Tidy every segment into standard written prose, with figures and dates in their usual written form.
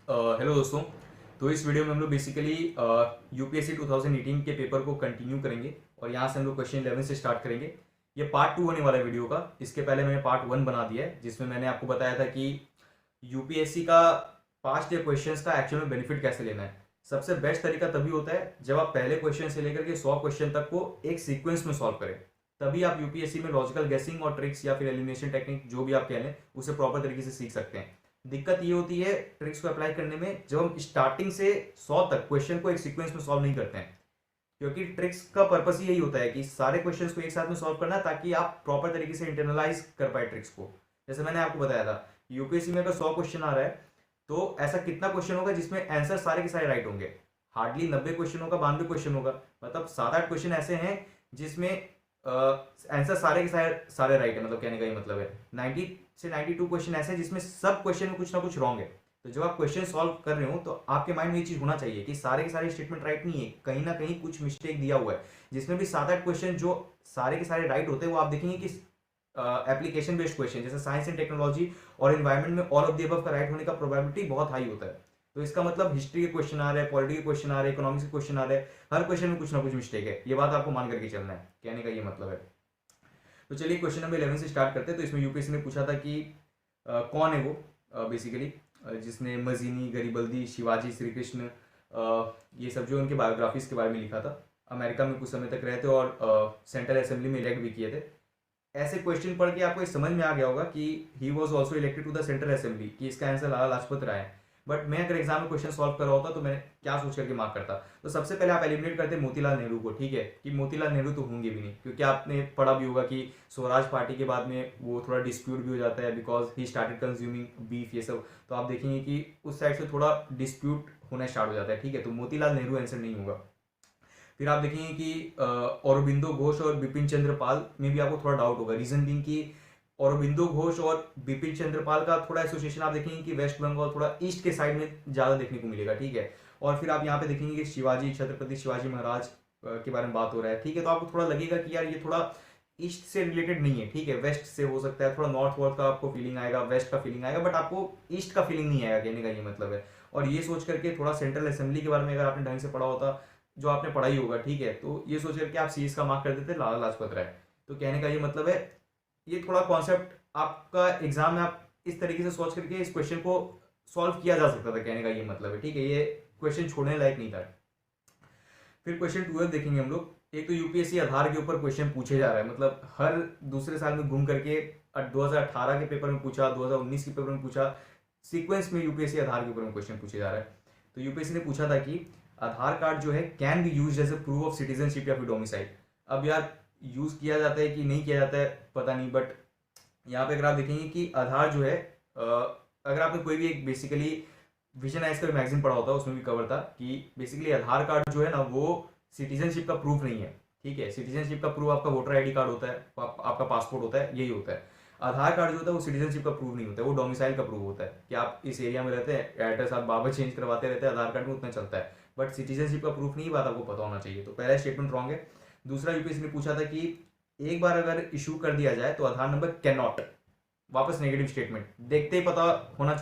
Hello दोस्तों। तो इस वीडियो में हम लोग बेसिकली यूपीएससी 2018 के पेपर को कंटिन्यू करेंगे और यहाँ से हम लोग क्वेश्चन 11 से स्टार्ट करेंगे। ये पार्ट 2 होने वाला है वीडियो का। इसके पहले मैंने पार्ट 1 बना दिया है जिसमें मैंने आपको बताया था कि यूपीएससी का पास्ट ईयर क्वेश्चंस का एक्चुअल में बेनिफिट कैसे लेना है। सबसे बेस्ट तरीका तभी होता है जब आप पहले क्वेश्चन से लेकर के 100 क्वेश्चन तक को एक सीक्वेंस में सॉल्व करें। तभी आप यूपीएससी में लॉजिकल गेसिंग और ट्रिक्स या फिर एलिमिनेशन टेक्निक जो भी आप कह लें उसे प्रॉपर तरीके से सीख सकते हैं। दिक्कत ये होती है ट्रिक्स को अप्लाई करने में जब हम स्टार्टिंग से 100 तक क्वेश्चन को एक सीक्वेंस में सॉल्व नहीं करते हैं, क्योंकि ट्रिक्स का पर्पस ही यही होता है कि सारे क्वेश्चंस को एक साथ में सॉल्व करना ताकि आप प्रॉपर तरीके से इंटरनलाइज कर पाए ट्रिक्स को। जैसे मैंने आपको बताया था यूपीएससी में अगर 100 क्वेश्चन आ रहा है तो ऐसा कितना क्वेश्चन होगा जिसमें आंसर सारे के सारे राइट होंगे? हार्डली 90 क्वेश्चन होगा, 92 क्वेश्चन होगा। मतलब 7-8 क्वेश्चन ऐसे हैं जिसमें आंसर सारे के सारे राइट है। मतलब कहने का ये मतलब है 90 से 92 क्वेश्चन ऐसे हैं जिसमें सब क्वेश्चन में कुछ ना कुछ रॉन्ग है। तो जब आप क्वेश्चन सॉल्व कर रहे हो तो आपके माइंड में ये चीज होना चाहिए कि सारे के सारे स्टेटमेंट राइट नहीं है, कहीं ना कहीं कुछ मिस्टेक दिया हुआ है। जिसमें भी 7-8 क्वेश्चन जो सारे के सारे राइट होते हैं वो आप देखेंगे कि एप्लीकेशन बेस्ड क्वेश्चन जैसे साइंस एंड टेक्नोलॉजी और इन्वायरमेंट में ऑल ऑफ द अबव का राइट होने का प्रोबेबिलिटी बहुत हाई होता है। तो इसका मतलब हिस्ट्री के क्वेश्चन आ रहे हैं, पॉलिटी के क्वेश्चन आ रहे हैं, इकोनॉमिक्स के क्वेश्चन आ रहे हैं, हर क्वेश्चन में कुछ ना कुछ मिस्टेक है। ये बात आपको मान करके चलना है, कहने का ये मतलब है। तो चलिए क्वेश्चन नंबर 11 से स्टार्ट करते हैं। तो इसमें यूपीएससी ने पूछा था कि कौन है वो बेसिकली जिसने मजीनी, गरीबल्दी, शिवाजी, श्री कृष्ण ये सब जो उनके बायोग्राफीज के बारे में लिखा था। अमेरिका में कुछ समय तक रहे थे और सेंट्रल असेंबली में इलेक्ट भी किए थे। ऐसे क्वेश्चन पढ़ के आपको ये समझ में आ गया होगा कि he was also elected to the central assembly, कि इसका आंसर लाला लाजपत राय है। बट मैं अगर एग्जाम में क्वेश्चन सॉल्व कर रहा होता तो मैं क्या सोच करके मार्क करता? तो सबसे पहले आप एलिमिनेट करते मोतीलाल नेहरू को, ठीक है, कि मोतीलाल नेहरू तो होंगे भी नहीं, क्योंकि आपने पढ़ा भी होगा कि स्वराज पार्टी के बाद में वो थोड़ा डिस्प्यूट भी हो जाता है because he started consuming beef ये सब। तो आप देखेंगे कि उस साइड से थोड़ा डिस्प्यूट होना स्टार्ट हो जाता है, ठीक है। तो मोतीलाल नेहरू आंसर नहीं होगा। फिर आप देखेंगे कि औरबिंदो घोष और बिपिन चंद्र पाल में भी आपको थोड़ा डाउट होगा। रीजन बीइंग कि औरबिंदो घोष और बिपिन चंद्र पाल का थोड़ा एसोसिएशन आप देखेंगे कि वेस्ट बंगाल थोड़ा ईस्ट के साइड में ज़्यादा देखने को मिलेगा, ठीक है। और फिर आप यहाँ पे देखेंगे कि शिवाजी, छत्रपति शिवाजी महाराज के बारे में बात हो रहा है, ठीक है। तो आपको थोड़ा लगेगा कि यार ये थोड़ा ईस्ट से रिलेटेड नहीं है, ठीक है, वेस्ट से हो सकता है। थोड़ा नॉर्थ वॉर्थ का आपको फीलिंग आएगा, वेस्ट का फीलिंग आएगा, बट आपको ईस्ट का फीलिंग नहीं आएगा, कहने का ये मतलब है। और ये सोच करके थोड़ा सेंट्रल असेंबली के बारे में अगर आपने ढंग से पढ़ा होता, जो आपने पढ़ाई होगा, ठीक है, तो ये सोच करके आप सीएस का मार्क कर देते लाला लाजपत राय। तो कहने का ये मतलब है ये थोड़ा कॉन्सेप्ट आपका एग्जाम में आप इस तरीके से सोच करके इस क्वेश्चन को सॉल्व किया जा सकता था, कहने का ये मतलब है, ठीक है। ये क्वेश्चन छोड़ने लायक नहीं था। फिर क्वेश्चन 12 देखेंगे हम लोग। एक तो यूपीएससी आधार के ऊपर क्वेश्चन पूछे जा रहा है, मतलब हर दूसरे साल में घूम करके 2018 के पेपर में पूछा, 2019 के पेपर में पूछा, सीक्वेंस में यूपीएससी आधार के ऊपर में क्वेश्चन पूछे जा रहा है। तो यूपीएससी ने पूछा था कि आधार कार्ड जो है can be use as a proof of citizenship या फिर डोमिसाइल। अब यार यूज किया जाता है कि नहीं किया जाता है पता नहीं, बट यहाँ पे अगर आप देखेंगे कि आधार जो है अगर आपने कोई भी एक बेसिकली विजन आइज का मैगजीन पढ़ा होता है उसमें भी कवर था कि बेसिकली आधार कार्ड जो है ना वो सिटीजनशिप का प्रूफ नहीं है, ठीक है। सिटीजनशिप का प्रूफ आपका वोटर आईडी कार्ड होता है, आपका पासपोर्ट होता है, यही होता है। आधार कार्ड जो होता है वो सिटीजनशिप का प्रूफ नहीं होता है, वो डोमिसाइल का प्रूफ होता है कि आप इस एरिया में रहते हैं, एड्रेस आप बार बार चेंज करवाते रहते हैं, आधार कार्ड में उतना चलता है, बट सिटीजनशिप का प्रूफ नहीं। बात आपको पता होना चाहिए। तो पहला स्टेटमेंट रॉन्ग है। दूसरा यूपीएससी ने पूछा था कि एक बार अगर इशू कर दिया जाए तो आधार नंबर कैन नॉट, वापस नेगेटिव स्टेटमेंट, देखते ही पता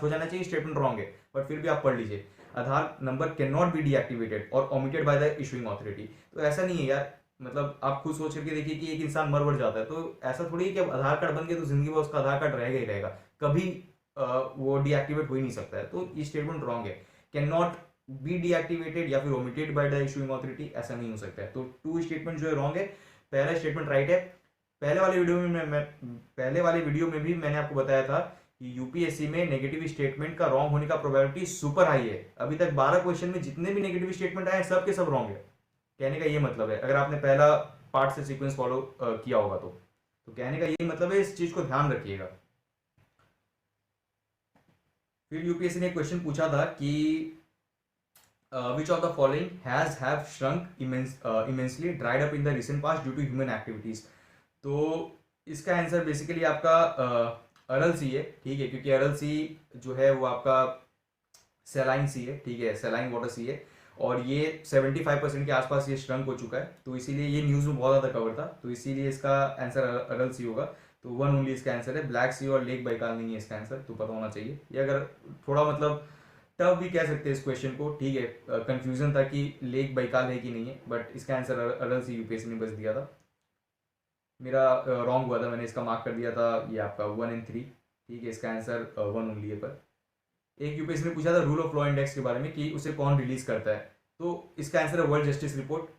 हो जाना चाहिए स्टेटमेंट रॉन्ग है, बट फिर भी आप पढ़ लीजिए Aadhaar number can not be deactivated और omitted by the issuing authority. तो ऐसा नहीं है यार, मतलब आप खुद सोच करके देखिए कि एक इंसान मर बढ़ जाता है तो ऐसा थोड़ी है कि अब आधार कार्ड बन गया तो जिंदगी में उसका आधार कार्ड रहेगा ही रहेगा, कभी वो डीएक्टिवेट हो ही नहीं सकता है। तो ये स्टेटमेंट रॉन्ग है। कैन नॉट बी डीएक्टिवेटेड या फिर omitted by the issuing authority, ऐसा नहीं हो सकता है। तो 2 स्टेटमेंट जो है रॉन्ग है। पहला स्टेटमेंट राइट है। पहले वाले वीडियो में भी मैंने आपको बताया था कि यूपीएससी में नेगेटिव स्टेटमेंट का रॉन्ग होने का प्रोबेबिलिटी सुपर हाई है। अभी तक 12 क्वेश्चन में जितने भी नेगेटिव स्टेटमेंट आए सब के सब रॉन्ग है, कहने का ये मतलब है। अगर आपने पहला पार्ट से सीक्वेंस फॉलो किया होगा तो कहने का यही मतलब है, इस चीज को ध्यान रखिएगा। फिर यूपीएससी ने क्वेश्चन पूछा था कि which of the following have shrunk immensely dried up in the recent past due to human activities। तो इसका आंसर बेसिकली आपका अरल सी है, ठीक है, क्योंकि अरल सी जो है वो आपका सेलाइन सी है, ठीक है, सेलाइन वाटर सी है, और ये 75% के आसपास ये श्रंक हो चुका है। तो इसीलिए ये न्यूज़ में बहुत ज़्यादा कवर था, तो इसीलिए इसका आंसर अरल सी होगा। तो 1 ओनली इसका आंसर है। ब्लैक सी और लेक बैकाल नहीं है इसका आंसर, तो पता होना चाहिए। ये अगर थोड़ा मतलब टफ भी कह सकते हैं इस क्वेश्चन को, ठीक है। कंफ्यूजन था कि लेक बैकाल है कि नहीं है, बट इसका आंसर अरल से यूपीएससी ने बस दिया था। मेरा रॉन्ग हुआ था, मैंने इसका मार्क कर दिया था ये आपका 1 and 3, ठीक है। इसका आंसर 1 ओनली है। पर एक यूपीएससी ने पूछा था रूल ऑफ लॉ इंडेक्स के बारे में कि उसे कौन रिलीज करता है, तो इसका आंसर है वर्ल्ड जस्टिस रिपोर्ट।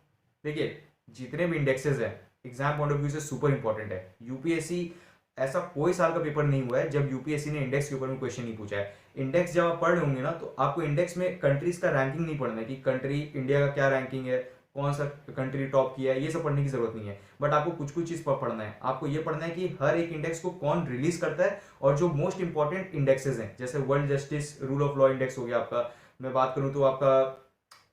देखिए जितने भी इंडेक्सेस हैं एग्जाम पॉइंट ऑफ व्यू से सुपर इंपॉर्टेंट है। यूपीएससी ऐसा कोई साल का पेपर नहीं हुआ है जब यूपीएससी ने इंडेक्स के ऊपर में क्वेश्चन नहीं पूछा है। इंडेक्स जब आप पढ़ रहे होंगे ना, तो आपको इंडेक्स में कंट्रीज का रैंकिंग नहीं पढ़ना है कि कंट्री इंडिया का क्या रैंकिंग है, कौन सा कंट्री टॉप किया है, ये सब पढ़ने की जरूरत नहीं है। बट आपको कुछ कुछ चीज पढ़ना है। आपको ये पढ़ना है कि हर एक इंडेक्स को कौन रिलीज करता है, और जो मोस्ट इंपॉर्टेंट इंडेक्सेस हैं जैसे world justice rule of law index हो गया आपका, मैं बात करूं तो आपका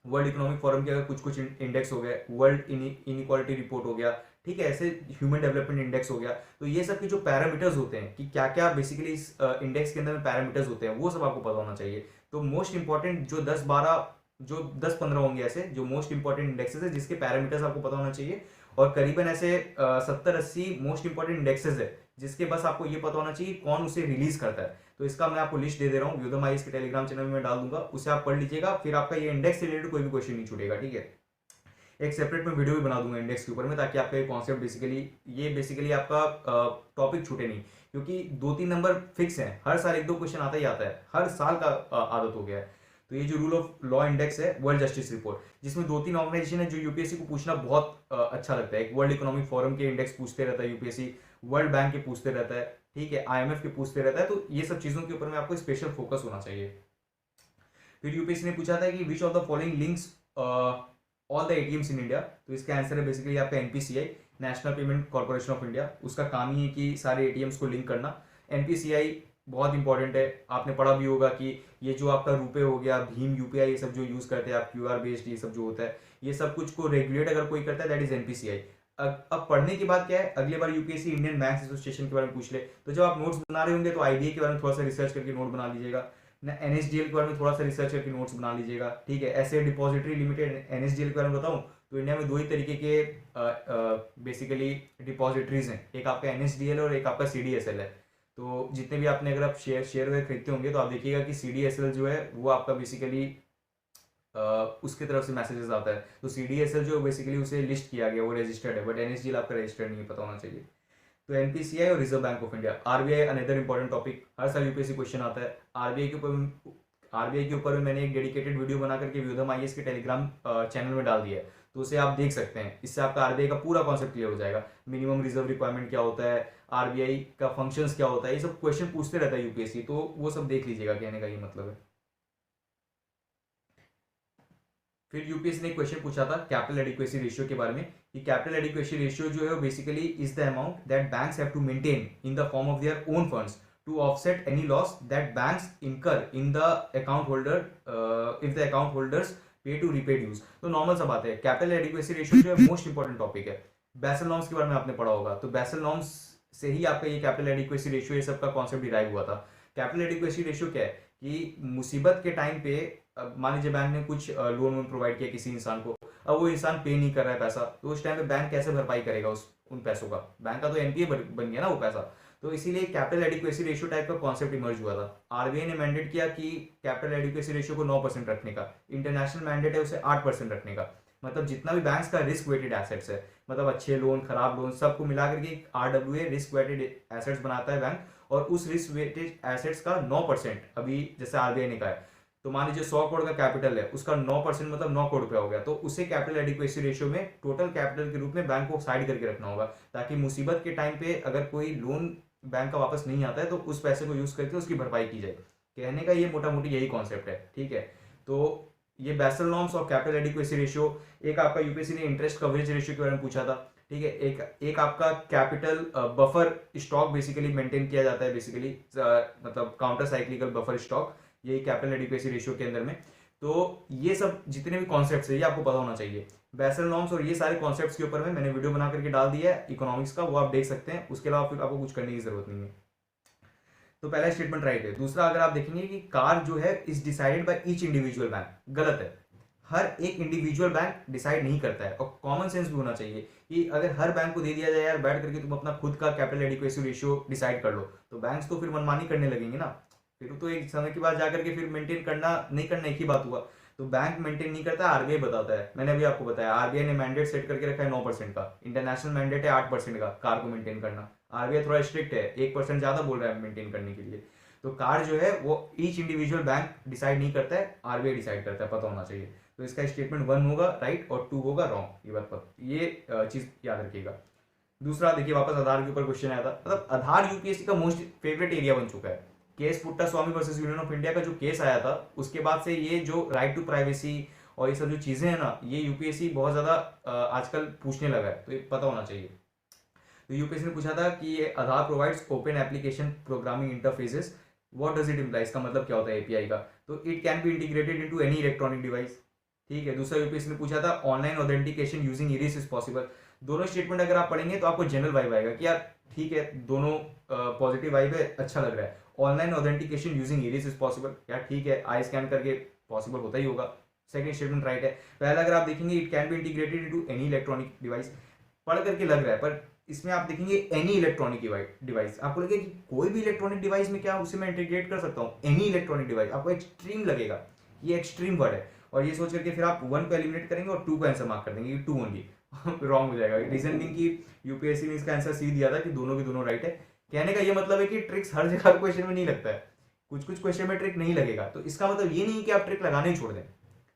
वर्ल्ड इकोनॉमिक फोरम के अगर कुछ कुछ इंडेक्स हो गए, वर्ल्ड इनइक्वालिटी रिपोर्ट हो गया, ठीक है, ऐसे ह्यूमन डेवलपमेंट इंडेक्स हो गया। तो ये सब के जो पैरामीटर्स होते हैं कि क्या क्या बेसिकली इस इंडेक्स के अंदर में पैरामीटर्स होते हैं, वो सब आपको पता होना चाहिए। तो मोस्ट इंपॉर्टेंट जो 10-15 होंगे ऐसे जो मोस्ट इंपॉर्टेंट इंडेक्सेस है जिसके पैरामीटर्स आपको पता होना चाहिए, और करीबन ऐसे 70-80 मोस्ट इंपॉर्टेंट इंडेक्सेस है जिसके बस आपको ये पता होना चाहिए कौन उसे रिलीज करता है। तो इसका मैं आपको लिस्ट दे दे रहा हूँ, व्योदम आईएएस के टेलीग्राम चैनल में डाल दूंगा, उसे आप पढ़ लीजिएगा, फिर आपका ये इंडेक्स से रिलेटेड कोई भी क्वेश्चन नहीं छूटेगा, ठीक है। एक सेपरेट में वीडियो भी बना दूंगा इंडेक्स के ऊपर में, ताकि आपका ये कॉन्सेप्ट बेसिकली आपका टॉपिक छूटे नहीं, क्योंकि 2-3 नंबर फिक्स है, हर साल 1-2 क्वेश्चन आता ही आता है, हर साल का आदत हो गया है। तो ये जो रूल ऑफ लॉ इंडेक्स है वर्ल्ड जस्टिस रिपोर्ट, जिसमें 2-3 ऑर्गेनाइजेशन है जो यूपीएससी को पूछना बहुत अच्छा लगता है। एक वर्ल्ड इकोनॉमिक फोरम के इंडेक्स पूछते रहता है यूपीएससी, वर्ल्ड बैंक के पूछते रहता है, ठीक है, आईएमएफ के पूछते रहता है। तो ये सब चीजों के ऊपर में आपको स्पेशल फोकस होना चाहिए। फिर यूपीएससी ने पूछा था कि which of the following links all the ATMs in India, तो इसका आंसर है बेसिकली आपका NPCI, national payment corporation of India. उसका काम ही है कि सारे एटीएम्स को लिंक करना। एनपीसीआई बहुत इंपॉर्टेंट है, आपने पढ़ा भी होगा कि ये जो आपका रुपए हो गया, भीम यूपीआई, ये सब जो यूज करते हैं आप, क्यूआर बेस्ड ये सब जो होता है, ये सब कुछ को रेगुलेट अगर कोई करता है दैट इज एनपीसीआई। अब पढ़ने की बात क्या है, अगली बार यूपीएससी इंडियन बैंक्स एसोसिएशन के बारे में पूछ ले, तो जब आप नोट्स बना रहे होंगे तो आईडीए के बारे में थोड़ा सा रिसर्च करके नोट बना लीजिएगा ना, एनएसडीएल के बारे में थोड़ा सा रिसर्च करके नोट्स बना लीजिएगा, ठीक है। ऐसे डिपॉजिटरी लिमिटेड एनएसडीएल के बारे में बताऊं तो इंडिया में 2 ही तरीके के बेसिकली डिपॉजिटरीज हैं, एक आपका एनएसडीएल और एक आपका सीडीएसएल है। तो जितने भी आपने अगर आप शेयर वगैरह खरीदते होंगे तो आप देखिएगा कि सीडीएसएल जो है वो आपका बेसिकली उसके तरफ से मैसेजेस आता है। तो सीडीएसएल जो बेसिकली उसे लिस्ट किया गया वो रजिस्टर्ड है, बट एनएसडीएल आपका रजिस्टर्ड नहीं है, पता होना चाहिए। तो एनपीसीआई और reserve bank of India. RBI another important topic, हर साल यूपीएससी क्वेश्चन आता है। आरबीआई के ऊपर मैंने एक डेडिकेटेड वीडियो बना करके व्योदम आईएएस के टेलीग्राम चैनल में डाल दिया है, तो उसे आप देख सकते हैं। इससे आपका आरबीआई का पूरा कॉन्सेप्ट क्लियर हो जाएगा। मिनिमम रिजर्व रिक्वायरमेंट क्या होता है, आरबीआई का फंक्शंस क्या होता है, ये सब क्वेश्चन पूछते रहता है यूपीएससी, तो वो सब देख लीजिएगा, कहने का ये मतलब है। फिर यूपीएससी ने क्वेश्चन पूछा था कैपिटल एडिक्वेसी रेशियो के बारे में, कि कैपिटल एडिक्वेसी रेशियो जो है वो basically is the amount that banks have to maintain in the form of their own funds to offset any loss that banks incur in the account holder if the account holders pay to repay dues. तो normal सा बात है, capital adequacy ratio जो है most important topic है। Basel norms के बारे में आपने पढ़ा होगा, तो बेसल नॉर्म्स से ही आपका ये कैपिटल एडिक्वेसी रेशियो ये सब का कॉन्सेप्ट डिराइव हुआ था। कैपिटल एडिक्वेसी रेशियो क्या है कि मुसीबत के टाइम पे मान लीजिए बैंक ने कुछ लोन प्रोवाइड किया किसी इंसान को, अब वो इंसान पे नहीं कर रहा है पैसा, तो उस टाइम पे बैंक कैसे भरपाई करेगा उन पैसों का, बैंक का तो एनपीए बन गया ना वो पैसा। तो इसीलिए कैपिटल एडिक्वेसी रेशियो टाइप का कॉन्सेप्ट इमर्ज हुआ था। आरबीआई ने मैंडेट किया कि कैपिटल एडिक्वेसी रेशियो को 9% रखने का, इंटरनेशनल मैंडेट है उसे 8% रखने का। मतलब जितना भी बैंक्स का रिस्क वेटेड एसेट्स है, मतलब अच्छे लोन खराब लोन सबको मिला करके आरडब्ल्यूए रिस्क वेटेड एसेट्स बनाता है बैंक, और उस रिस्क वेटेड एसेट्स का 9% अभी जैसे आरबीआई ने कहा है, तो मान लीजिए 100 करोड़ का कैपिटल है, उसका 9% मतलब 9 करोड़ रुपया हो गया, तो उसे कैपिटल एडिक्वेसी रेशियो में टोटल कैपिटल के रूप में बैंक को साइड करके रखना होगा, ताकि मुसीबत के टाइम पे अगर कोई लोन बैंक का वापस नहीं आता है तो उस पैसे को यूज करके उसकी भरपाई की जाए। कहने का ये मोटा मोटी यही कॉन्सेप्ट है, ठीक है। तो ये बेसल नॉर्म्स और कैपिटल एडिक्वेसी रेशियो। एक आपका यूपीएससी ने इंटरेस्ट कवरेज रेशियो के बारे में पूछा था, ठीक है। एक आपका capital buffer stock basically maintain किया जाता है, बेसिकली मतलब काउंटर साइक्लिकल बफर स्टॉक, यही कैपिटल एडिक्वेसी रेशियो के अंदर में। तो ये सब जितने भी कॉन्सेप्ट्स है ये आपको पता होना चाहिए। बेसल नॉर्म्स और ये सारे कॉन्सेप्ट्स के ऊपर में मैंने वीडियो बना करके डाल दिया है इकोनॉमिक्स का, वो आप देख सकते हैं। उसके अलावा फिर आपको कुछ करने की जरूरत नहीं है। तो पहला स्टेटमेंट राइट है। दूसरा अगर आप देखेंगे कि कार जो है is decided by each individual bank, गलत है। हर एक इंडिविजुअल बैंक डिसाइड नहीं करता है, और कॉमन सेंस भी होना चाहिए कि अगर हर बैंक को दे दिया जाए यार बैठ करके तुम अपना खुद का कैपिटल एडिक्वेसी रेशियो डिसाइड कर लो, तो बैंक्स तो फिर मनमानी करने लगेंगे ना। फिर तो एक समय के बाद जाकर के फिर मेंटेन करना नहीं करना एक ही बात हुआ। तो बैंक मेंटेन नहीं करता, आरबीआई बताता है। मैंने अभी आपको बताया आरबीआई ने मैंडेट सेट करके रखा है 9% का, इंटरनेशनल मैंडेट है 8% का कार को मेंटेन करना। आरबीआई थोड़ा स्ट्रिक्ट है, 1% ज्यादा बोल रहा है मेंटेन करने के लिए। तो कार जो है वो ईच इंडिविजुअल बैंक डिसाइड नहीं करता है, आरबीआई डिसाइड करता है, पता होना चाहिए। तो इसका स्टेटमेंट 1 होगा राइट और 2 होगा रॉन्ग, ये बात ये चीज याद रखिएगा। दूसरा देखिए, वापस आधार के ऊपर क्वेश्चन आया था। मतलब आधार यूपीएससी का मोस्ट फेवरेट एरिया बन चुका है। Case पुट्टा Swami versus union of India का जो केस आया था, उसके बाद से ये जो राइट टू प्राइवेसी और ये सब जो चीजें हैं ना, ये यूपीएससी बहुत ज्यादा आजकल पूछने लगा है, तो ये पता होना चाहिए। तो यूपीएससी ने पूछा था कि ये Aadhaar provides open application programming interfaces, what does it imply, इसका मतलब क्या होता है एपीआई का। तो it can be integrated into any electronic device. ठीक है। दूसरा यूपीएससी ने पूछा था online authentication using iris is possible. दोनों स्टेटमेंट अगर आप पढ़ेंगे तो आपको जनरल वाइब आएगा कि यार ठीक है, दोनों पॉजिटिव वाइब है, अच्छा लग रहा है। Online authentication using iris is possible, यार ठीक है, आई स्कैन करके पॉसिबल होता ही होगा। सेकंड स्टेटमेंट राइट है। पहला अगर आप देखेंगे it can be integrated into any electronic device, पढ़ करके लग रहा है, पर इसमें आप देखेंगे एनी इलेक्ट्रॉनिक डिवाइस, आपको लगेगा कि कोई भी इलेक्ट्रॉनिक डिवाइस में क्या उसे मैं इंटीग्रेट कर सकता हूँ, एनी इलेक्ट्रॉनिक डिवाइस, आपको एक्सट्रीम लगेगा, ये एक्सट्रीम वर्ड है। और ये सोच करके फिर आप 1 को एलिमिनेट करेंगे और 2 को आंसर मार्क कर देंगे, 2 ओनली रॉन्ग हो जाएगा। रीजन बीइंग कि यूपीएससी ने इसका आंसर सी दिया था कि दोनों के दोनों राइट है। कहने का ये मतलब है कि ट्रिक्स हर जगह क्वेश्चन में नहीं लगता है, कुछ कुछ क्वेश्चन में ट्रिक नहीं लगेगा। तो इसका मतलब ये नहीं कि आप ट्रिक लगाने ही छोड़ दें।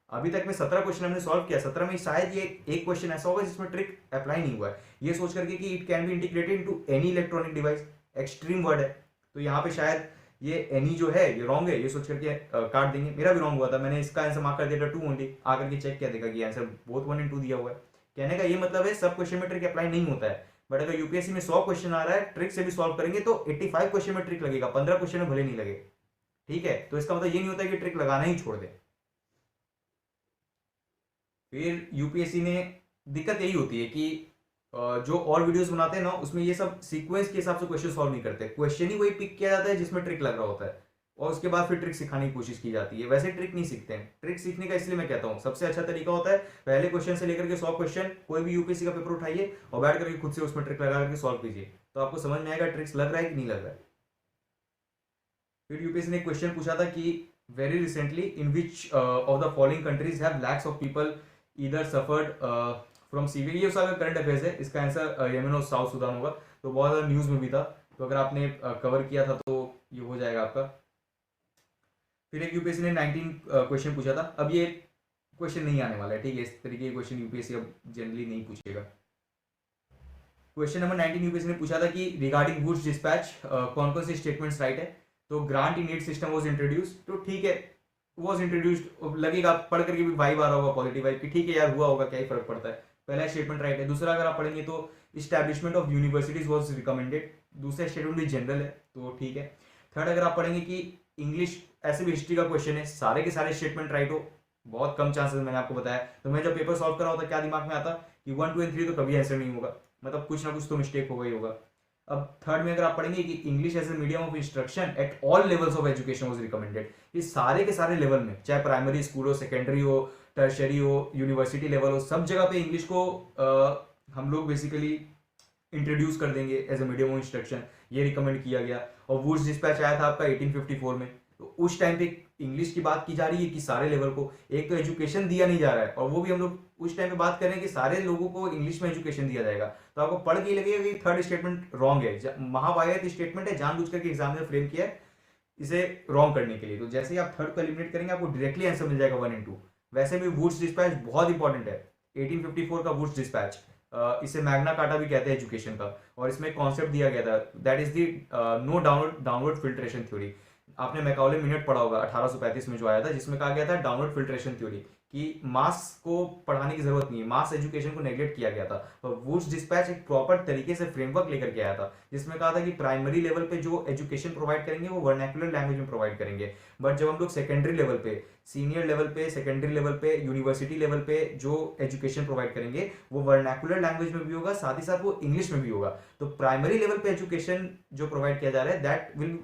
अभी तक में 17 क्वेश्चन हमने सॉल्व किया, 17 में शायद ये एक क्वेश्चन ऐसा होगा जिसमें ट्रिक अप्लाई नहीं हुआ है। ये सोच करके कि it can be integrated into any electronic device, extreme word है, तो यहाँ पे शायद ये एनी जो है ये रॉन्ग है, ये सोच करके काट देंगे। मेरा भी रॉन्ग हुआ था, मैंने इसका आंसर मार्क कर दिया था 2 ओनली, आकर के चेक किया, देखा कि आंसर बोथ 1 and 2 दिया हुआ है। कहने का ये मतलब है सब क्वेश्चन में ट्रिक अप्लाई नहीं होता है, बट अगर यूपीएससी में 100 क्वेश्चन आ रहा है, ट्रिक से भी सॉल्व करेंगे तो 85 क्वेश्चन में ट्रिक लगेगा, 15 क्वेश्चन में भले नहीं लगे। ठीक है। तो इसका मतलब ये नहीं होता कि ट्रिक लगाना ही छोड़ दे। फिर यूपीएससी ने दिक्कत यही होती है कि जो और वीडियोस बनाते हैं ना, उसमें ये सब सीक्वेंस के हिसाब से क्वेश्चन सॉल्व नहीं करते, क्वेश्चन ही वही पिक किया जाता है जिसमें ट्रिक लग रहा होता है, और उसके बाद फिर ट्रिक सिखाने की कोशिश की जाती है। वैसे ट्रिक नहीं सीखते हैं। ट्रिक सीखने का इसलिए मैं कहता हूँ सबसे अच्छा तरीका होता है पहले क्वेश्चन से लेकर के 100 क्वेश्चन कोई भी यूपीएससी का पेपर उठाइए और बैठ करके खुद से उसमें ट्रिक लगा करके सॉल्व कीजिए, तो आपको समझ में आएगा ट्रिक्स लग रहा है कि नहीं लग रहा है। फिर यूपीएससी ने क्वेश्चन पूछा था कि very recently in which of the following countries have lakhs of people either suffered from severe. ये उसका करंट अफेयर्स है, इसका आंसर यमन और साउथ सुदान होगा, तो बहुत ज़्यादा न्यूज़ में भी था, तो अगर आपने कवर किया था तो ये हो जाएगा आपका। फिर एक यूपीएससी ने 19 क्वेश्चन पूछा था। अब ये क्वेश्चन नहीं आने वाला है, ठीक है, इस तरीके के क्वेश्चन यूपीएससी अब जनरली नहीं पूछेगा। क्वेश्चन नंबर 19 यूपीएससी ने पूछा था कि रिगार्डिंग वुड्स डिस्पैच कौन कौन से स्टेटमेंट्स राइट है। तो grant in aid system was introduce, तो ठीक है, वाज इंट्रोड्यूस्ड, लगेगा पढ़ करके भी वाइब आ रहा होगा, पॉजिटिव वाइब, कि ठीक है यार हुआ होगा, क्या ही फर्क पड़ता है। पहला स्टेटमेंट राइट है। दूसरा अगर आप पढ़ेंगे तो establishment of universities was recommended, दूसरा स्टेटमेंट भी जनरल है, तो ठीक है। थर्ड अगर आप पढ़ेंगे कि इंग्लिश, ऐसे भी हिस्ट्री का क्वेश्चन है, सारे के सारे स्टेटमेंट राइट हो, बहुत कम चांसेस, मैंने आपको बताया। तो मैं जब पेपर सॉल्व कर रहा होता क्या दिमाग में आता कि 1, 2 and 3 तो कभी आंसर नहीं होगा, मतलब कुछ ना कुछ तो मिस्टेक होगा ही होगा। अब थर्ड में अगर आप पढ़ेंगे कि English as a medium of instruction at all levels of education was recommended, ये सारे के सारे लेवल में, चाहे प्राइमरी स्कूल हो, सेकेंडरी हो, टर्शरी हो, यूनिवर्सिटी लेवल हो, सब जगह पे इंग्लिश को हम लोग बेसिकली इंट्रोड्यूस कर देंगे as a medium of instruction, ये रिकमेंड किया गया। और वुड्स डिस्पैच आया था आपका 1854 में, तो उस टाइम पे इंग्लिश की बात की जा रही है कि सारे लेवल को, एक तो एजुकेशन दिया नहीं जा रहा है, और वो भी हम लोग उस टाइम पे बात कर रहे हैं कि सारे लोगों को इंग्लिश में एजुकेशन दिया जाएगा, तो आपको पढ़ के लगेगा कि थर्ड स्टेटमेंट रॉन्ग है, महावायरत स्टेटमेंट है, जानबूझ करके एग्जाम में फ्रेम किया है इसे रॉन्ग करने के लिए। तो जैसे ही आप थर्ड को एलिमिनेट करेंगे आपको डायरेक्टली आंसर मिल जाएगा 1 and 2। वैसे भी वुड्स डिस्पैच बहुत इंपॉर्टेंट है, 1854 का वुड्स डिस्पैच, इसे मैग्ना कार्टा भी कहते हैं एजुकेशन का, और इसमें कॉन्सेप्ट दिया गया था, that is the no downward filtration theory. आपने मैकाउले मिनट पढ़ा होगा 1835 में जो आया था, जिसमें कहा गया था डाउनवर्ड फिल्ट्रेशन थ्योरी कि मास को पढ़ाने की जरूरत नहीं है, मास एजुकेशन को नेग्लेक्ट किया गया था। और वुड्स डिस्पैच एक प्रॉपर तरीके से फ्रेमवर्क लेकर के आया था, जिसमें कहा था कि प्राइमरी लेवल पे जो एजुकेशन प्रोवाइड करेंगे वो वर्नाकुलर लैंग्वेज में प्रोवाइड करेंगे, बट जब हम लोग सेकेंडरी लेवल पे, सीनियर लेवल पे, सेकेंडरी लेवल पे, यूनिवर्सिटी लेवल पे जो एजुकेशन प्रोवाइड करेंगे वो वर्नाकुलर लैंग्वेज में भी होगा, साथ ही साथ वो इंग्लिश में भी होगा। तो प्राइमरी लेवल पे एजुकेशन जो प्रोवाइड किया जा रहा है that will be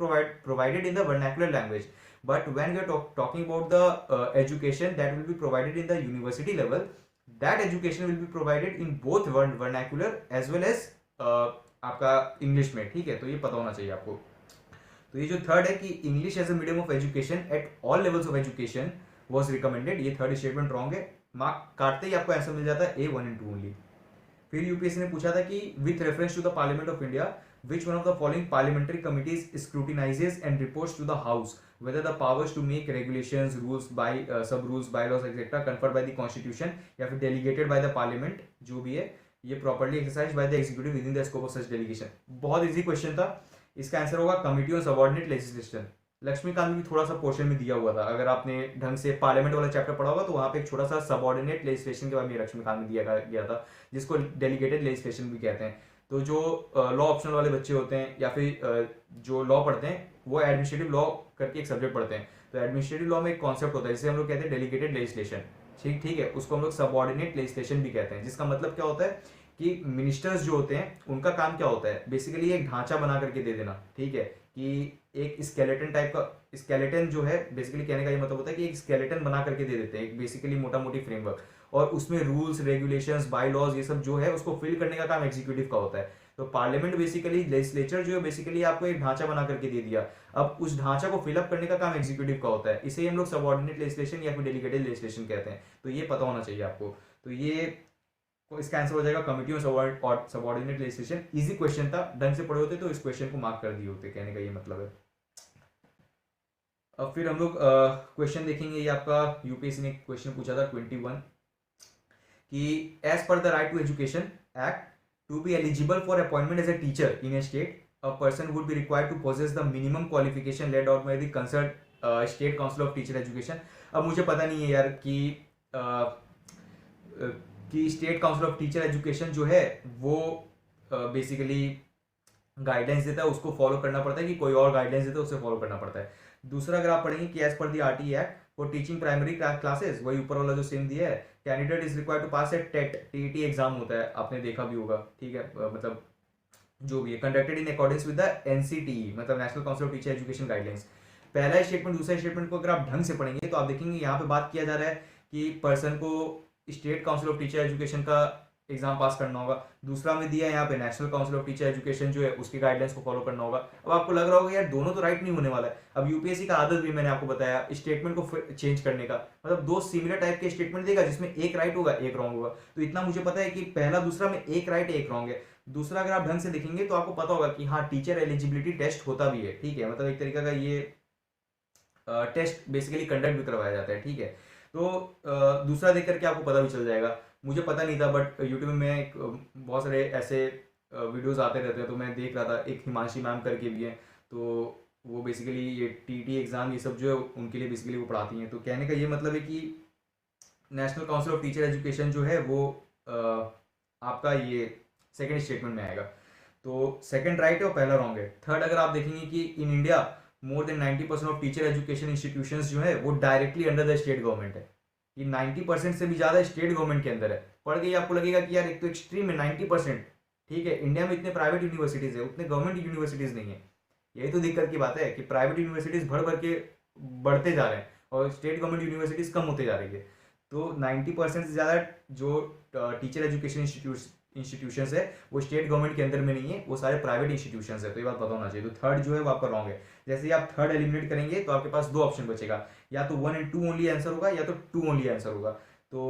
provided in the vernacular language, but when we are talking about the education that will be provided in the university level, that education will be provided in both vernacular as well as आपका English में, ठीक है, तो ये पता होना चाहिए आपको। तो तो ये जो थर्ड है कि English as a medium of education at all levels of education was recommended, ये थर्ड स्टेटमेंट रॉन्ग है। मार्क काटते ही आपको आंसर मिल जाता है A1 and 2 ओनली। फिर यूपीएससी ने पूछा था कि with reference to the parliament of India which one of the following parliamentary committees scrutinizes and reports to the house whether the powers to make regulations, rules, by sub rules, bylaws etc conferred by the constitution या फिर delegated by the parliament जो भी है ये properly exercised by the executive within the scope of such delegation। बहुत easy question था, इसका answer होगा committee on subordinate legislation. Laxmikanth में भी थोड़ा सा पोर्शन में दिया हुआ था, अगर आपने ढंग से पार्लियामेंट वाला चैप्टर पढ़ा होगा तो वहां पे एक छोटा सा सबऑर्डिनेट लेजिस्लेशन के बारे में लक्ष्मीकांत में दिया गया था, जिसको डेलीगेटेड लेजिस्लेशन भी कहते हैं। तो जो लॉ ऑप्शनल वाले बच्चे होते हैं या फिर जो लॉ पढ़ते हैं वो एडमिनिस्ट्रेटिव लॉ करके एक सब्जेक्ट पढ़ते हैं। तो एडमिनिस्ट्रेटिव लॉ में एक कॉन्सेप्ट होता है जिसे हम लोग कहते हैं डेलीगेटेड लेजिस्लेशन, ठीक है, उसको हम लोग सबऑर्डिनेट लेजिस्लेशन भी कहते हैं। जिसका मतलब क्या होता है कि मिनिस्टर्स जो होते हैं उनका काम क्या होता है, बेसिकली एक ढांचा बना करके दे देना, ठीक है, कि एक स्केलेटन टाइप का, स्केलेटन जो है बेसिकली कहने का ये मतलब होता है कि एक स्केलेटन बना करके दे देते हैं, एक बेसिकली मोटा मोटी फ्रेमवर्क, और उसमें रूल्स, रेगुलेशंस, बाय लॉज ये सब जो है उसको फिल करने का काम एग्जीक्यूटिव का होता है। तो पार्लियामेंट बेसिकली, लेजिस्लेचर जो है बेसिकली आपको एक ढांचा बना करके दे दिया, अब उस ढांचा को फिलअप करने का काम एग्जीक्यूटिव का होता है, इसे हम लोग सबऑर्डिनेट लेजिस्लेशन या फिर डेलीगेटेड लेजिस्लेशन कहते हैं। तो ये पता होना चाहिए आपको। तो ये इसका आंसर हो जाएगा committee on subordinate legislation. Easy question था, ढंग से पढ़े होते तो इस क्वेश्चन को मार्क कर दिए होते, कहने का ये मतलब है। अब फिर हम लोग क्वेश्चन देखेंगे, ये आपका यूपीएससी ने क्वेश्चन पूछा था 21 कि as per the right to education act to be eligible for appointment as a teacher in a state a person would be required to possess the minimum qualification laid out by the concern state council of teacher education. अब मुझे पता नहीं है यार कि state council of teacher education जो है वो बेसिकली गाइडेंस देता है, उसको फॉलो करना पड़ता है कि कोई और गाइडेंस देता है उससे फॉलो करना पड़ता है। दूसरा अगर आप पढ़ेंगे कि as per the RT act for teaching primary classes, वही ऊपर वाला जो सेम दिया है, candidate is required to pass a TET, TET exam होता है, आपने देखा भी होगा, ठीक है, मतलब जो भी है, conducted in accordance with the NCTE, मतलब national council of teacher education guidelines. पहला स्टेटमेंट दूसरा स्टेटमेंट को अगर आप ढंग से पढ़ेंगे तो आप देखेंगे यहाँ पे बात किया जा रहा है कि पर्सन को state council of teacher education का एग्जाम पास करना होगा। दूसरा में दिया है यहाँ पे national council of teacher education जो है उसके गाइडलाइंस को फॉलो करना होगा। अब आपको लग रहा होगा यार दोनों तो राइट नहीं होने वाला है। अब यूपीएससी का आदत भी मैंने आपको बताया स्टेटमेंट को चेंज करने का, मतलब दो सिमिलर टाइप के स्टेटमेंट देगा जिसमें एक राइट होगा एक रॉन्ग होगा। तो इतना मुझे पता है कि पहला दूसरा में एक राइट एक रॉन्ग है। दूसरा अगर आप ढंग से देखेंगे तो आपको पता होगा कि हाँ टीचर एलिजिबिलिटी टेस्ट होता भी है, ठीक है, मतलब एक तरीका का ये टेस्ट बेसिकली कंडक्ट भी करवाया जाता है, ठीक है। तो दूसरा देख करके आपको पता भी चल जाएगा। मुझे पता नहीं था बट यूट्यूब में मैं बहुत सारे ऐसे वीडियोस आते रहते हैं तो मैं देख रहा था, एक हिमांशी मैम करके भी है, तो वो बेसिकली ये टीटी एग्ज़ाम ये सब जो है उनके लिए बेसिकली वो पढ़ाती हैं। तो कहने का ये मतलब है कि national council of teacher education जो है वो आपका ये सेकेंड स्टेटमेंट में आएगा। तो सेकेंड राइट है और पहला रॉन्ग है। थर्ड अगर आप देखेंगे कि in India more than 90% of teacher education institutions जो है वो directly under the state government है, कि 90% से भी ज़्यादा स्टेट गवर्नमेंट के अंदर है। पढ़ के आपको लगेगा कि यार एक तो एक्सट्रीम है 90%, ठीक है, इंडिया में इतने प्राइवेट यूनिवर्सिटीज़ है उतने गवर्नमेंट यूनिवर्सिटीज़ नहीं है। यही तो दिक्कत की बात है कि प्राइवेट यूनिवर्सिटीज़ भर भर के बढ़ते जा रहे हैं और स्टेट गवर्नमेंट यूनिवर्सिटीज़ कम होते जा रही है। तो 90% से ज़्यादा जो टीचर एजुकेशन इंस्टीट्यूशंस है वो स्टेट गवर्नमेंट के अंदर में नहीं है, वो सारे प्राइवेट इंस्टीट्यूशंस है। तो ये बात पता होना चाहिए। तो थर्ड जो है वो आपका रॉन्ग है। जैसे ही आप थर्ड एलिमिनेट करेंगे तो आपके पास दो ऑप्शन बचेगा, या तो 1 and 2 ओनली आंसर होगा या तो 2 ओनली आंसर होगा। तो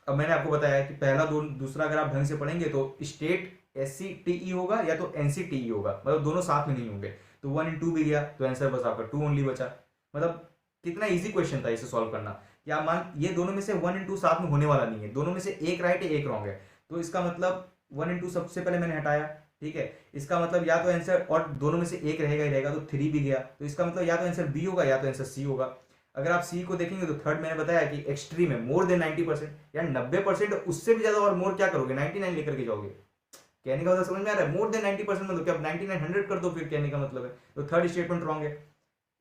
अब मैंने आपको बताया कि पहला दूसरा अगर आप ढंग से पढ़ेंगे तो स्टेट SCTE होगा या तो NCTE होगा, मतलब दोनों साथ में नहीं होंगे। तो 1 and 2 भी गया तो आंसर बस आपका 2 ओनली बचा। मतलब कितना इजी क्वेश्चन था इसे सॉल्व करना। क्या मान ये दोनों में से 1 and 2 साथ में होने वाला नहीं है, दोनों में से एक राइट है एक रॉन्ग है। तो इसका मतलब 1 and 2 सबसे पहले मैंने हटाया, ठीक है, इसका मतलब या तो आंसर, और दोनों में से एक रहेगा ही रहेगा तो 3 भी गया। तो इसका मतलब या तो आंसर B होगा या तो आंसर C होगा। अगर आप C को देखेंगे तो थर्ड मैंने बताया कि एक्सट्रीम है, मोर देन 90%, यार 90% उससे भी ज्यादा और मोर क्या करोगे, 99 लेकर के जाओगे। कहने का मतलब समझ में आ रहा है, मोर देन 90% मतलब क्या 99 100 कर दो, फिर कहने का मतलब है। तो थर्ड स्टेटमेंट रॉन्ग है,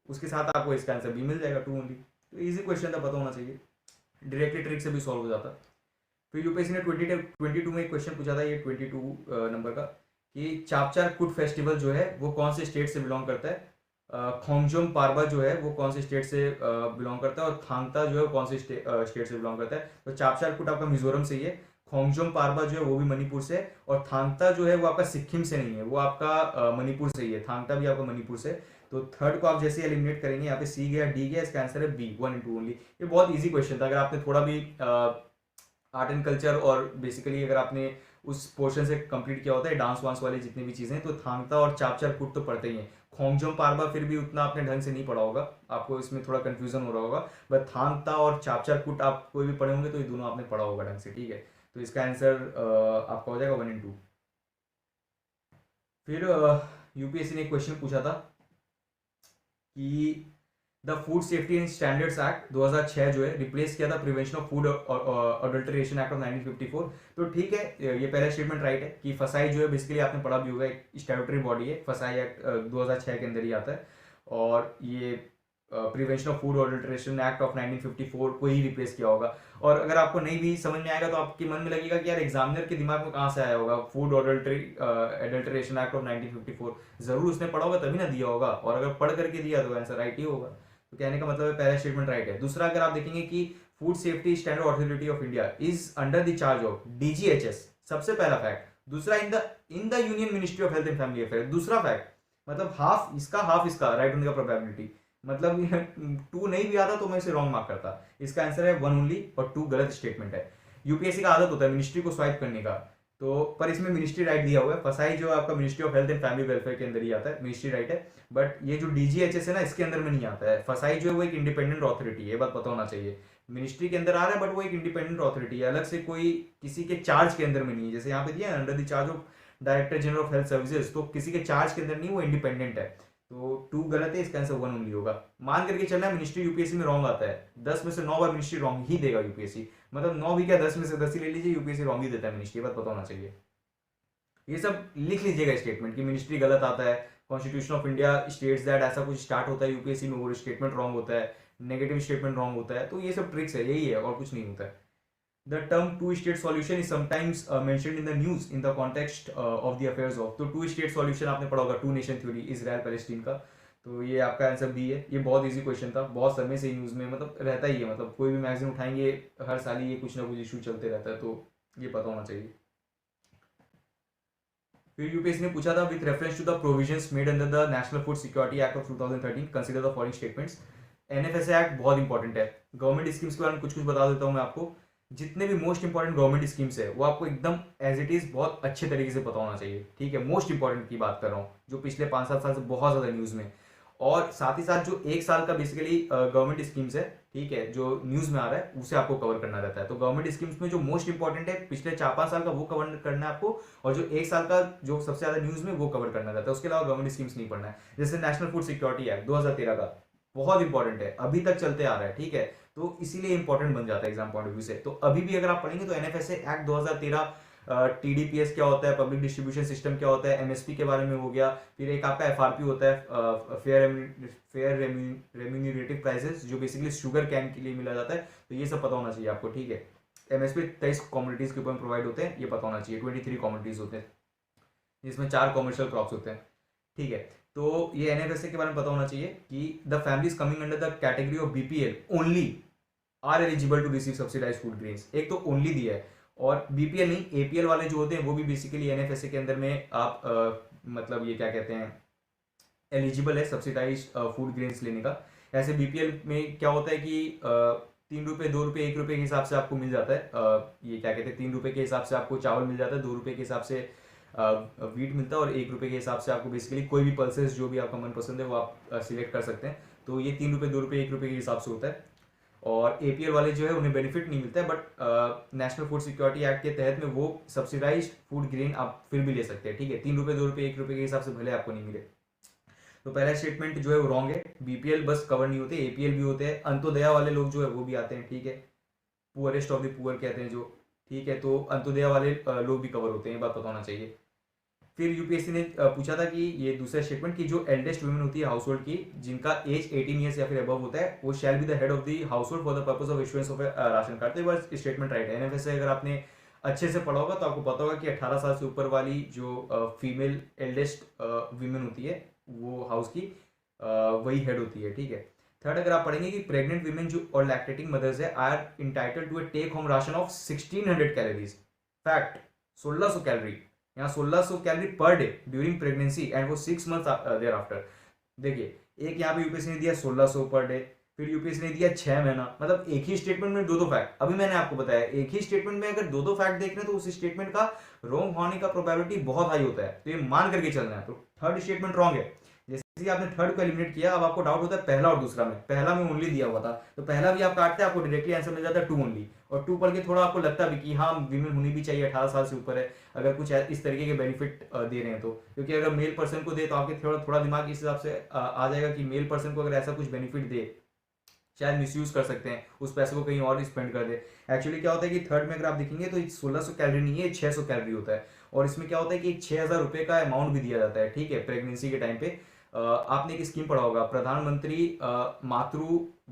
उसके साथ आपको इसका आंसर B मिल जाएगा 2 ओनली। तो इजी क्वेश्चन था, पता होना चाहिए, डायरेक्टली ट्रिक से भी सॉल्व हो जाता। फिर यूपीएससी ने 22 में एक क्वेश्चन पूछा था, ये 22 नंबर का, कि चापचार कुट फेस्टिवल जो है वो कौन से स्टेट से बिलोंग करता है। खोंगजोम पारबा जो है वो कौन से स्टेट से बिलोंग करता है, और थांगता जो है वो कौन से स्टेट से बिलोंग करता है। तो चापचार कुट आपका मिजोरम से ही है, खोंगजोम पारबा जो है वो भी मणिपुर से है, और थांगता जो है वो आपका सिक्किम से नहीं है, वो आपका मणिपुर से ही है, थांगता भी आपका मणिपुर से। तो थर्ड को आप जैसे एलिमिनेट करेंगे, यहाँ पे सी गया, डी गया, इसका आंसर है बी, 1 and 2 ओनली। ये बहुत इजी क्वेश्चन था, अगर आपने थोड़ा भी आर्ट एंड कल्चर और बेसिकली अगर आपने उस पोर्शन से कंप्लीट किया होता है, डांस वांस वाले जितनी भी चीज़ें, तो थांगता और चापचार कुट तो पढ़ते ही हैं। खोंगजोम पारबा फिर भी उतना आपने ढंग से नहीं पढ़ा होगा, आपको इसमें थोड़ा कंफ्यूजन हो रहा होगा, बट थांगता और चापचार कुट आप कोई भी पढ़े होंगे तो ये दोनों आपने पढ़ा होगा ढंग से, ठीक है। तो इसका आंसर आपका हो जाएगा 1 and 2। फिर यूपीएससी ने एक क्वेश्चन पूछा था कि the food safety and standards act 2006 जो है रिप्लेस किया था prevention of food adulteration act of 1954। तो ठीक है, ये पहला स्टेटमेंट राइट है कि फसाई जो है बेसिकली आपने पढ़ा भी होगा, एक स्टैट्यूटरी बॉडी है, फसाई एक्ट 2006 के अंदर ही आता है, और ये prevention of food adulteration act of 1954 को ही रिप्लेस किया होगा। और अगर आपको नहीं भी समझ में आएगा तो आपके मन में लगेगा कि यार एग्जामिनर के दिमाग में कहाँ से आया होगा फूड अडल्टरेशन एक्ट ऑफ 1954, जरूर उसने पढ़ा होगा तभी ना दिया होगा, और अगर पढ़ करके दिया तो आंसर राइट ही होगा। तो कहने का मतलब है पहला स्टेटमेंट राइट है। दूसरा, अगर आप देखेंगे कि food safety standard authority of India is under the charge of DGHS, सबसे पहला फैक्ट। दूसरा, in the union ministry of health and family affair, दूसरा फैक्ट। मतलब हाफ इसका राइट होने का प्रोबेबिलिटी, मतलब 2 नहीं भी आता तो मैं इसे रॉन्ग मार्क करता। इसका आंसर है 1 ओनली, और 2 गलत स्टेटमेंट है। यूपीएससी का आदत होता है मिनिस्ट्री को स्वाइप करने का, तो पर इसमें मिनिस्ट्री राइट दिया हुआ है। फसाई जो आपका ministry of health and family welfare के अंदर ही आता है, मिनिस्ट्री राइट है, बट ये जो डीजीएचएस है ना, इसके अंदर में नहीं आता है। फसाई जो है वो एक इंडिपेंडेंट अथॉरिटी है, ये बात पता होना चाहिए। मिनिस्ट्री के अंदर आ रहा है बट वो एक इंडिपेंडेंट अथॉरिटी है, अलग से कोई किसी के चार्ज के अंदर में नहीं है। जैसे यहाँ पे दिया है under the charge of director general of health services, तो किसी के चार्ज के अंदर नहीं, वो इंडिपेंडेंट है। तो 2 गलत है, इसका आंसर 1 ओनली होगा। मान करके चलना है मिनिस्ट्री यूपीएससी में रॉन्ग आता है, 10 में से 9 बार मिनिस्ट्री रॉन्ग ही देगा यूपीएससी, मतलब 9 भी क्या 10 में से 10 ही ले लीजिए, यूपीएससी रॉन्ग ही देता है मिनिस्ट्री, बात पता होना चाहिए। ये सब लिख लीजिएगा स्टेटमेंट कि मिनिस्ट्री गलत आता है, constitution of India states that, ऐसा कुछ स्टार्ट होता है यूपीएससी में, वो स्टेटमेंट रॉन्ग होता है, नेगेटिव स्टेटमेंट रॉन्ग होता है। तो ये सब ट्रिक्स है, यही है और कुछ नहीं होता है। The term two-state solution is sometimes mentioned in the news in the context of the affairs of, तो two-state solution आपने पढ़ा होगा, two nation theory, Israel Palestine का। तो ये आपका आंसर बी है। ये बहुत इजी क्वेश्चन था, बहुत समय से न्यूज़ में मतलब रहता ही है, मतलब कोई भी मैगजीन उठाएंगे हर साल ही ये कुछ ना कुछ इशू चलते रहता है, तो ये पता होना चाहिए। फिर यूपीएससी ने पूछा था with reference to the provisions made under the national food security act of 2013 consider the following statements. NFSA act बहुत इंपॉर्टेंट है, गवर्नमेंट स्कीम्स के बारे में कुछ बता देता हूँ मैं आपको। जितने भी मोस्ट इंपॉर्टेंट गवर्नमेंट स्कीम्स है वो आपको एकदम एज इट इज बहुत अच्छे तरीके से पता होना चाहिए, ठीक है। मोस्ट इंपॉर्टेंट की बात कर रहा हूँ, जो पिछले 5-7 साल से बहुत ज्यादा न्यूज में, और साथ ही साथ जो 1 साल का बेसिकली गवर्नमेंट स्कीम्स है, ठीक है, जो न्यूज में आ रहा है उसे आपको कवर करना रहता है। तो गवर्नमेंट स्कीम्स में जो मोस्ट इंपॉर्टेंट है पिछले 4-5 साल का वो कवर करना है आपको, और जो 1 साल का जो सबसे ज्यादा न्यूज में वो कवर करना रहता है, उसके अलावा गवर्नमेंट स्कीम्स नहीं पढ़ना है। जैसे नेशनल फूड सिक्योरिटी एक्ट 2013 का बहुत इंपॉर्टेंट है, अभी तक चलते आ रहा है, ठीक है, तो इसीलिए इंपॉर्टेंट बन जाता है एग्जाम पॉइंट ऑफ व्यू से। तो अभी भी अगर आप पढ़ेंगे तो एनएफएसए एक्ट 2013, टीडीपीएस क्या होता है, पब्लिक डिस्ट्रीब्यूशन सिस्टम क्या होता है, एमएसपी के बारे में हो गया, फिर एक आपका एफआरपी होता है, फेयर रेम्यूनरेटिव प्राइसेस, जो बेसिकली शुगर कैन के लिए मिला जाता है। तो ये सब पता होना चाहिए आपको, ठीक है। एमएसपी 23 कम्युनिटीज के ऊपर प्रोवाइड होते हैं, ये पता होना चाहिए। 23 कम्युनिटीज होते हैं जिसमें 4 कॉमर्शियल क्रॉप्स होते हैं, ठीक है। तो ये एनएफएसए के बारे में पता होना चाहिए कि the families coming under the category of BPL only are eligible to receive subsidize food grains. एक तो ओनली दिया है, और बीपीएल नहीं, एपीएल वाले जो होते हैं वो भी बेसिकली एनएफएसए के अंदर में आप मतलब ये क्या कहते हैं, एलिजिबल है सब्सिडाइज फूड ग्रेन्स लेने का। ऐसे बीपीएल में क्या होता है कि 3 रुपये, 2 रुपये, 1 रुपये के हिसाब से आपको मिल जाता है, ये क्या कहते हैं, 3 रुपये के हिसाब से आपको चावल मिल जाता है, 2 रुपये के हिसाब से वीट मिलता है, और 1 रुपये के हिसाब से आपको बेसिकली कोई भी पल्सेस जो भी आपका मनपसंद है वो आप सिलेक्ट कर सकते हैं। तो ये 3 रुपये, 2 रुपये, 1 रुपये के हिसाब से होता है। और एपीएल वाले जो है उन्हें बेनिफिट नहीं मिलता है, but national food security act के तहत में वो सब्सिडाइज्ड फूड ग्रेन आप फिर भी ले सकते हैं, ठीक है। 3 रुपये, 2 रुपये, 1 रुपये के हिसाब से भले आपको नहीं मिले। तो पहला स्टेटमेंट जो है वो रॉन्ग है, बीपीएल बस कवर नहीं होते, एपीएल भी होते हैं, अंत्योदया वाले लोग जो है वो भी आते हैं, ठीक है, पुअरेस्ट ऑफ द पुअर कहते हैं जो, ठीक है। तो अंत्योदया वाले लोग भी कवर होते हैं, ये बात पता होना चाहिए। फिर यूपीएससी ने पूछा था कि ये दूसरा स्टेटमेंट कि जो एल्डेस्ट वुमेन होती है हाउस होल्ड की, जिनका एज 18 ईयर्स या फिर अबव होता है, वो shall be the head of the house hold for the purpose of issuance of ration card. तो ये बस स्टेटमेंट राइट है। एनएफएसए अगर आपने अच्छे से पढ़ा होगा तो आपको पता होगा कि 18 साल से ऊपर वाली जो फीमेल एल्डेस्ट वीमेन होती है वो हाउस की वही हेड होती है, ठीक है। थर्ड, अगर आप पढ़ेंगे कि प्रेग्नेंट वीमेन जो और लैक्टेटिंग मदर्स है are entitled to a take home ration of 1600 calories, fact 1600 calorie, यहाँ 1600 calorie per day during pregnancy and वो 6 मंथ्स देयर आफ्टर। देखिए एक यहाँ पे यूपीएससी ने दिया 1600 पर डे, फिर यूपीएससी ने दिया 6 महीना, मतलब एक ही स्टेटमेंट में दो फैक्ट। अभी मैंने आपको बताया एक ही स्टेटमेंट में अगर दो फैक्ट देख रहे हैं तो उस स्टेटमेंट का रॉन्ग होने का प्रोबेबिलिटी बहुत हाई होता है, तो ये मान करके चलना है। तो थर्ड स्टेटमेंट रॉन्ग है। जैसे आपने थर्ड को एलिमिनेट किया, अब आपको डाउट होता है पहला और दूसरा में। पहला में ओनली दिया हुआ था, तो पहला भी आप काटते हैं, आपको डायरेक्टली आंसर मिल जाता है 2 ओनली, और 2 पढ़ के थोड़ा आपको लगता भी कि हाँ वीमेन होनी भी चाहिए, 18 साल से ऊपर है, अगर कुछ इस तरीके के बेनिफिट दे रहे हैं तो। क्योंकि अगर मेल पर्सन को दे तो आपके थोड़ा दिमाग इस हिसाब से आ जाएगा कि मेल पर्सन को अगर ऐसा कुछ बेनिफिट दे, शायद मिसयूज कर सकते हैं, उस पैसे को कहीं और स्पेंड कर दे। एक्चुअली क्या होता है कि थर्ड में अगर आप देखेंगे तो 1600 कैलोरी नहीं है, 600 कैलोरी होता है। और इसमें क्या होता है कि एक 6000 रुपये का अमाउंट भी दिया जाता है, ठीक है, प्रेगनेंसी के टाइम पे। आपने एक स्कीम पढ़ा होगा, प्रधानमंत्री मातृ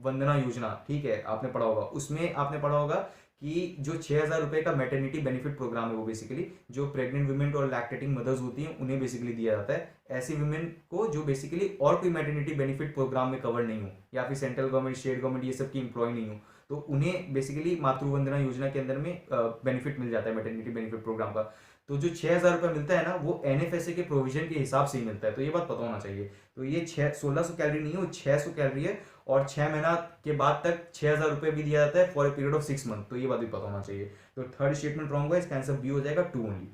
वंदना योजना, ठीक है, आपने पढ़ा होगा। उसमें आपने पढ़ा होगा कि जो 6000 रुपये का मैटरनिटी बेनिफिट प्रोग्राम है, वो बेसिकली जो प्रेग्नेंट वुमेन और लैक्टेटिंग मदर्स होती हैं उन्हें बेसिकली दिया जाता है। ऐसी वुमेन को जो बेसिकली और कोई मैटरनिटी बेनिफिट प्रोग्राम में कवर नहीं हो, या फिर सेंट्रल गवर्नमेंट, स्टेट गवर्नमेंट ये सब की एम्प्लॉय नहीं हो, तो उन्हें बेसिकली मातृवंदना योजना के अंदर में बेनिफिट मिल जाता है मैटरनिटी बेनिफिट प्रोग्राम का। तो जो 6000 रुपये मिलता है ना, वो एनएफएसए के प्रोविजन के हिसाब से ही मिलता है, तो ये बात पता होना चाहिए। तो ये 1600 कैलोरी नहीं है, वो 600 कैलोरी है, और 6 महीना के बाद तक 6000 रुपये भी दिया जाता है for a period of 6 month, तो ये बात भी पता होना चाहिए। तो थर्ड स्टेटमेंट रॉन्ग हुआ, इसका आंसर बी हो जाएगा 2 ओनली।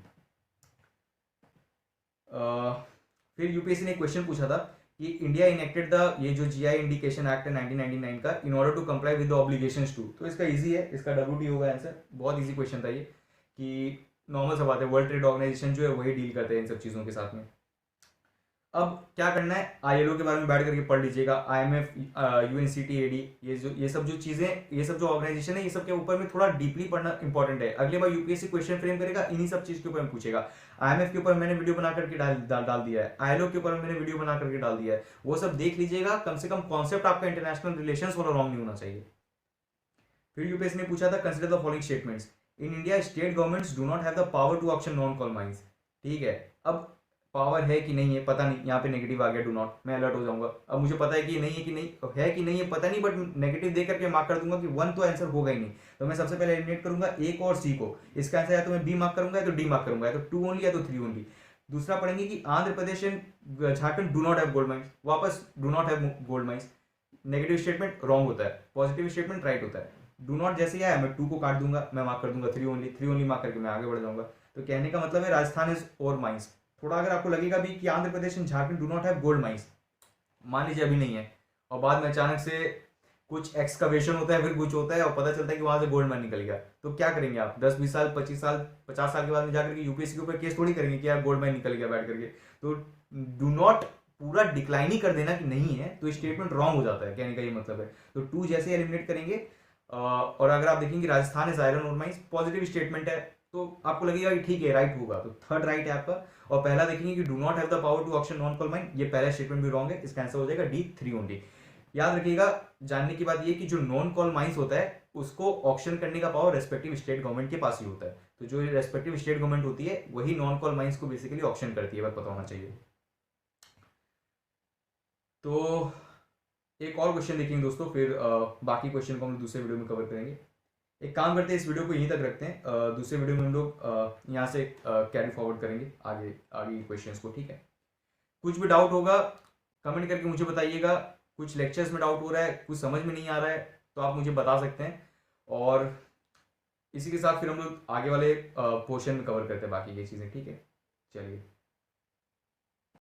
फिर यूपीएससी ने एक क्वेश्चन पूछा था कि इंडिया इनेक्टेड द, ये जो जीआई इंडिकेशन एक्ट है 1999 का, in order to comply with the obligations to. तो इसका इजी है, इसका डब्ल्यूटी होगा आंसर, बहुत इजी क्वेश्चन था ये, कि नॉर्मल सा बात है, वर्ल्ड ट्रेड ऑर्गेनाइजेशन जो है वही डील करते हैं इन सब चीज़ों के साथ में। अब क्या करना है, आईएलओ के बारे में बैठ करके पढ़ लीजिएगा, आईएमएफ, यूएनसीटीएडी, ये सब जो चीज़ें, ये सब जो ऑर्गेनाइजेशन है, ये सब के ऊपर में थोड़ा डीपली पढ़ना इंपॉर्टेंट है। अगली बार यूपीएससी क्वेश्चन फ्रेम करेगा इन्हीं सब चीज़ के ऊपर में पूछेगा। आईएमएफ के ऊपर मैंने वीडियो बना करके डाल दिया है, आईएलओ के ऊपर मैंने वीडियो बना करके डाल दिया है, वो सब देख लीजिएगा, कम से कम कॉन्सेप्ट आपका इंटरनेशनल रिलेशन वाला रॉन्ग नहीं होना चाहिए। फिर यूपीएससी ने पूछा था consider the following statements, in India state governments do not have the power to auction non coal mines. ठीक है, अब पावर है कि नहीं है पता नहीं, यहाँ पे नेगेटिव आ गया डू नॉट, मैं अलर्ट हो जाऊंगा। अब मुझे पता है कि नहीं है कि नहीं है कि नहीं है पता नहीं, बट नेगेटिव दे करके मार्क कर दूंगा कि 1 तो आंसर होगा ही नहीं, तो मैं सबसे पहले एलिमिनेट करूंगा ए को और सी को। इसका आंसर या तो मैं बी मार्क करूंगा या तो डी मार्क करूंगा, या तो 2 ओनली या तो 3 ओनली। दूसरा पढ़ेंगे कि Andhra Pradesh and Jharkhand do not have gold mines, वापस do not have gold mines. Negative statement wrong होता है, पॉजिटिव स्टेटमेंट राइट होता है। डू नॉट जैसे आया मैं 2 को काट दूंगा, मैं मार्क कर दूंगा 3 ओनली मार्क करके मैं आगे बढ़ जाऊंगा। तो कहने का मतलब है राजस्थान इज और माइंस। थोड़ा अगर आपको लगेगा भी कि Andhra Pradesh and Jharkhand do not have gold mines, मान लीजिए अभी नहीं है, और बाद में अचानक से कुछ एक्सकवेशन होता है, फिर कुछ होता है और पता चलता है कि वहां से गोल्ड माइन निकल गया, तो क्या करेंगे आप? 10-20 साल, 25 साल, 50 साल के बाद में जाकर के यूपीएससी के ऊपर केस थोड़ी करेंगे कि यार गोल्ड माइन निकल गया बैठ करके। तो डू नॉट पूरा डिक्लाइन ही कर देना कि नहीं है, तो स्टेटमेंट रॉन्ग हो जाता है, कहने का ये मतलब है। तो 2 जैसे एलिमिनेट करेंगे, और अगर आप देखेंगे राजस्थान इज आयरन और माइंस, पॉजिटिव स्टेटमेंट है, तो आपको लगेगा कि ठीक है राइट होगा, तो थर्ड राइट है आपका। और पहला देखेंगे कि do not have the power to auction non coal mine, ये पहला स्टेटमेंट भी रॉन्ग है, इसका आंसर हो जाएगा डी 3 ओनली। याद रखिएगा, जानने की बात ये कि जो नॉन कॉल माइंस होता है उसको ऑक्शन करने का पावर रेस्पेक्टिव स्टेट गवर्नमेंट के पास ही होता है। तो जो रेस्पेक्टिव स्टेट गवर्नमेंट होती है वही नॉन कॉल माइंस को बेसिकली ऑक्शन करती है, बस पता होना चाहिए। तो एक और क्वेश्चन देखेंगे दोस्तों, फिर बाकी क्वेश्चन को हम दूसरे वीडियो में कवर करेंगे। एक काम करते हैं, इस वीडियो को यहीं तक रखते हैं, दूसरे वीडियो में हम लोग यहाँ से कैरी फॉरवर्ड करेंगे आगे क्वेश्चंस को, ठीक है। कुछ भी डाउट होगा कमेंट करके मुझे बताइएगा, कुछ लेक्चर्स में डाउट हो रहा है, कुछ समझ में नहीं आ रहा है, तो आप मुझे बता सकते हैं। और इसी के साथ फिर हम लोग आगे वाले पोर्शन में कवर करते हैं बाकी ये चीज़ें, ठीक है। चलिए।